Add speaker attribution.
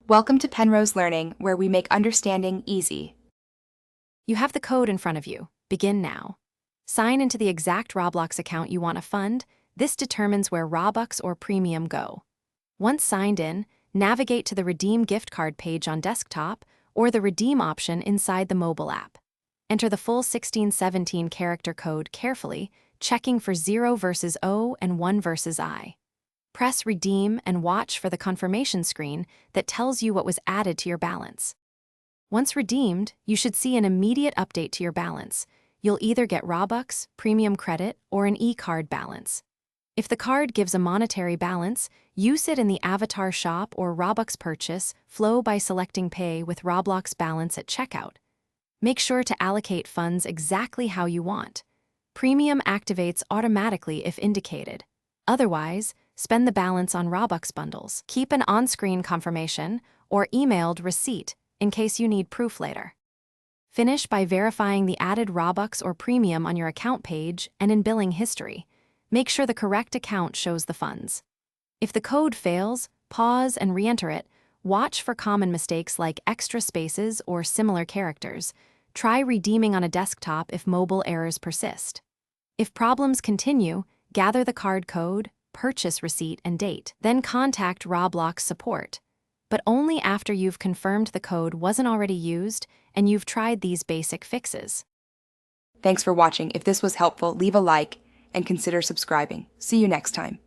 Speaker 1: Welcome to Penrose Learning, where we make understanding easy.
Speaker 2: You have the code in front of you. Begin now. Sign into the exact Roblox account you want to fund. This determines where Robux or Premium go. Once signed in, navigate to the Redeem gift card page on desktop or the Redeem option inside the mobile app. Enter the full 1617 character code carefully, checking for 0 versus O and 1 versus I. Press Redeem and watch for the confirmation screen that tells you what was added to your balance. Once redeemed, you should see an immediate update to your balance. You'll either get Robux, Premium credit, or an e-card balance. If the card gives a monetary balance, use it in the Avatar Shop or Robux purchase flow by selecting Pay with Roblox balance at checkout. Make sure to allocate funds exactly how you want. Premium activates automatically if indicated. Otherwise, spend the balance on Robux bundles. Keep an on-screen confirmation or emailed receipt in case you need proof later. Finish by verifying the added Robux or Premium on your account page and in billing history. Make sure the correct account shows the funds. If the code fails, pause and re-enter it. Watch for common mistakes like extra spaces or similar characters. Try redeeming on a desktop if mobile errors persist. If problems continue, gather the card code, purchase receipt, and date. Then contact Roblox support. But only after you've confirmed the code wasn't already used and you've tried these basic fixes.
Speaker 1: Thanks for watching. If this was helpful, leave a like and consider subscribing. See you next time.